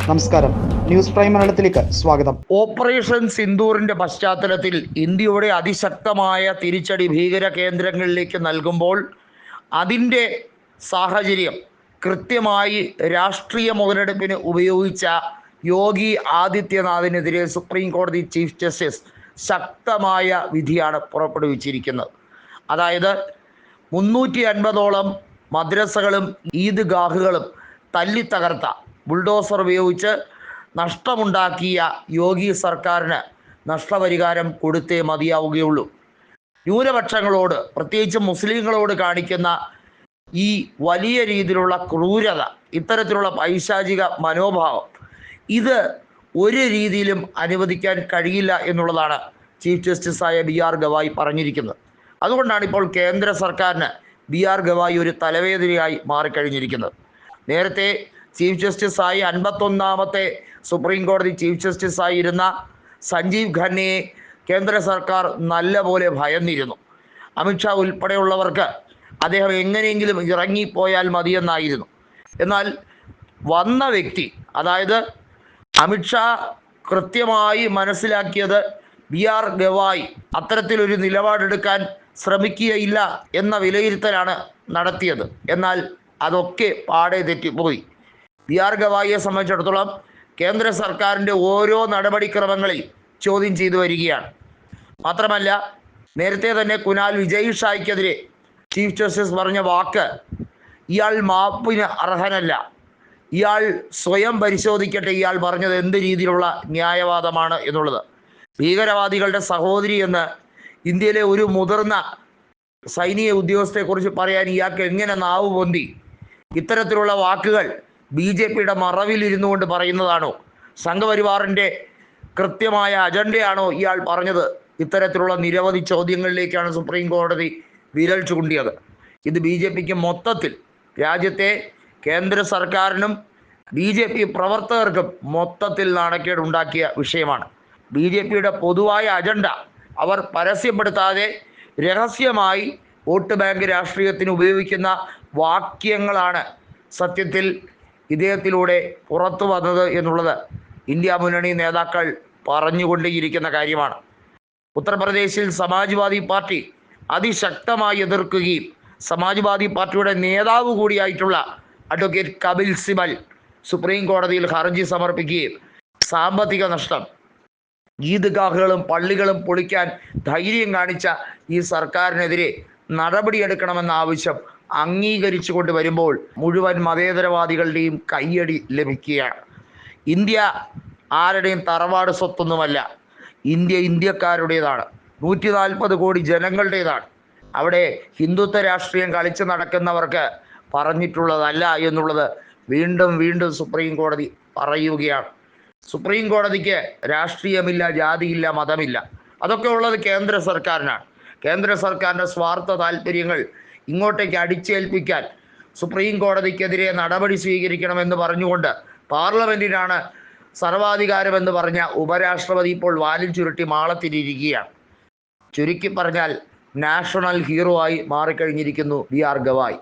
നമസ്കാരം, news prime മലയാളത്തിലേക്ക് സ്വാഗതം. ഓപ്പറേഷൻ സിന്ദൂറിന്റെ പശ്ചാത്തലത്തിൽ ഇന്ത്യയുടെ അതിശക്തമായ തിരിച്ചടി ഭീകര കേന്ദ്രങ്ങളിലേക്ക് നൽകുമ്പോൾ അതിൻ്റെ സാഹചര്യം കൃത്യമായി രാഷ്ട്രീയ മുതലെടുപ്പിന് ഉപയോഗിച്ച യോഗി ആദിത്യനാഥിനെതിരെ സുപ്രീം കോടതി ചീഫ് ജസ്റ്റിസ് ശക്തമായ വിധിയാണ് പുറപ്പെടുവിച്ചിരിക്കുന്നത്. അതായത് 350ഓളം മദ്രസകളും ഈദ്ഗാഹുകളും തല്ലിത്തകർത്ത ബുൾഡോസർ ഉപയോഗിച്ച് നഷ്ടമുണ്ടാക്കിയ യോഗി സർക്കാരിന് നഷ്ടപരിഹാരം കൊടുത്തേ മതിയാവുകയുള്ളൂ. ന്യൂനപക്ഷങ്ങളോട്, പ്രത്യേകിച്ച് മുസ്ലിങ്ങളോട് കാണിക്കുന്ന ഈ വലിയ രീതിയിലുള്ള ക്രൂരത, ഇത്തരത്തിലുള്ള പൈശാചിക മനോഭാവം, ഇത് ഒരു രീതിയിലും അനുവദിക്കാൻ കഴിയില്ല എന്നുള്ളതാണ് ചീഫ് ജസ്റ്റിസായ BR ഗവായി പറഞ്ഞിരിക്കുന്നത്. അതുകൊണ്ടാണ് ഇപ്പോൾ കേന്ദ്ര സർക്കാരിന് BR ഗവായി ഒരു തലവേദനയായി മാറിക്കഴിഞ്ഞിരിക്കുന്നത്. നേരത്തെ ചീഫ് ജസ്റ്റിസായി 51ാമത്തെ സുപ്രീം കോടതി ചീഫ് ജസ്റ്റിസായിരുന്ന സഞ്ജീവ് ഖന്നയെ കേന്ദ്ര സർക്കാർ നല്ലപോലെ ഭയന്നിരുന്നു. അമിത്ഷാ ഉൾപ്പെടെയുള്ളവർക്ക് അദ്ദേഹം എങ്ങനെയെങ്കിലും ഇറങ്ങിപ്പോയാൽ മതിയെന്നായിരുന്നു. എന്നാൽ വന്ന വ്യക്തി, അതായത് അമിത്ഷാ കൃത്യമായി മനസ്സിലാക്കിയത് BR ഗവായി അത്തരത്തിലൊരു നിലപാടെടുക്കാൻ ശ്രമിക്കുകയില്ല എന്ന വിലയിരുത്തലാണ് നടത്തിയത്. എന്നാൽ അതൊക്കെ പാടെ തെറ്റിപ്പോയി. BR ഗവായിയെ സംബന്ധിച്ചിടത്തോളം കേന്ദ്ര സർക്കാരിൻ്റെ ഓരോ നടപടിക്രമങ്ങളിൽ ചോദ്യം ചെയ്തു വരികയാണ്. മാത്രമല്ല, നേരത്തെ തന്നെ കുനാൽ വിജയ് ഷായ്ക്കെതിരെ ചീഫ് ജസ്റ്റിസ് പറഞ്ഞ വാക്ക്, ഇയാൾ മാപ്പിന് അർഹനല്ല, ഇയാൾ സ്വയം പരിശോധിക്കട്ടെ, ഇയാൾ പറഞ്ഞത് എന്ത് രീതിയിലുള്ള ന്യായവാദമാണ് എന്നുള്ളത്. ഭീകരവാദികളുടെ സഹോദരി എന്ന് ഇന്ത്യയിലെ ഒരു മുതിർന്ന സൈനിക ഉദ്യോഗസ്ഥയെക്കുറിച്ച് പറയാൻ ഇയാൾക്ക് എങ്ങനെ നാവ് പൊന്തി? ഇത്തരത്തിലുള്ള വാക്കുകൾ BJPയുടെ മറവിലിരുന്നു കൊണ്ട് പറയുന്നതാണോ? സംഘപരിവാറിൻ്റെ കൃത്യമായ അജണ്ടയാണോ ഇയാൾ പറഞ്ഞത്? ഇത്തരത്തിലുള്ള നിരവധി ചോദ്യങ്ങളിലേക്കാണ് സുപ്രീം കോടതി വിരൽ ചൂണ്ടിയത്. ഇത് BJPക്ക് മൊത്തത്തിൽ, രാജ്യത്തെ കേന്ദ്ര സർക്കാരിനും BJP പ്രവർത്തകർക്കും മൊത്തത്തിൽ നാണക്കേടുണ്ടാക്കിയ വിഷയമാണ്. BJPയുടെ പൊതുവായ അജണ്ട അവർ പരസ്യപ്പെടുത്താതെ രഹസ്യമായി വോട്ട് ബാങ്ക് രാഷ്ട്രീയത്തിന് ഉപയോഗിക്കുന്ന വാക്യങ്ങളാണ് സത്യത്തിൽ ഇദ്ദേഹത്തിലൂടെ പുറത്തു വന്നത് എന്നുള്ളത് ഇന്ത്യ മുന്നണി നേതാക്കൾ പറഞ്ഞുകൊണ്ടേയിരിക്കുന്ന കാര്യമാണ്. ഉത്തർപ്രദേശിൽ സമാജ്വാദി പാർട്ടി അതിശക്തമായി എതിർക്കുകയും സമാജ്വാദി പാർട്ടിയുടെ നേതാവ് കൂടിയായിട്ടുള്ള അഡ്വക്കേറ്റ് കപിൽ സിബൽ സുപ്രീം കോടതിയിൽ ഹർജി സമർപ്പിക്കുകയും സാമ്പത്തിക നഷ്ടം, ഈദ്ഗാഹുകളും പള്ളികളും പൊളിക്കാൻ ധൈര്യം കാണിച്ച ഈ സർക്കാരിനെതിരെ നടപടിയെടുക്കണമെന്ന ആവശ്യം അംഗീകരിച്ചു കൊണ്ട് വരുമ്പോൾ മുഴുവൻ മതേതരവാദികളുടെയും കയ്യടി ലഭിക്കുകയാണ്. ഇന്ത്യ ആരുടെയും തറവാട് സ്വത്തൊന്നുമല്ല. ഇന്ത്യ ഇന്ത്യക്കാരുടേതാണ്, 140 കോടി ജനങ്ങളുടേതാണ്. അവിടെ ഹിന്ദുത്വ രാഷ്ട്രീയം കളിച്ച് നടക്കുന്നവർക്ക് പറഞ്ഞിട്ടുള്ളതല്ല എന്നുള്ളത് വീണ്ടും വീണ്ടും സുപ്രീം കോടതി പറയുകയാണ്. സുപ്രീം കോടതിക്ക് രാഷ്ട്രീയമില്ല, ജാതിയില്ല, മതമില്ല. അതൊക്കെ ഉള്ളത് കേന്ദ്ര സർക്കാരിനാണ്. കേന്ദ്ര സർക്കാരിൻ്റെ സ്വാർത്ഥ താല്പര്യങ്ങൾ ഇങ്ങോട്ടേക്ക് അടിച്ചേൽപ്പിക്കാൻ സുപ്രീം കോടതിക്കെതിരെ നടപടി സ്വീകരിക്കണമെന്ന് പറഞ്ഞുകൊണ്ട് പാർലമെൻറ്റിനാണ് സർവാധികാരമെന്ന് പറഞ്ഞ ഉപരാഷ്ട്രപതി ഇപ്പോൾ വാലിൽ ചുരുട്ടി മാളത്തിലിരിക്കുകയാണ്. ചുരുക്കി പറഞ്ഞാൽ നാഷണൽ ഹീറോ ആയി മാറിക്കഴിഞ്ഞിരിക്കുന്നു BR ഗവായി.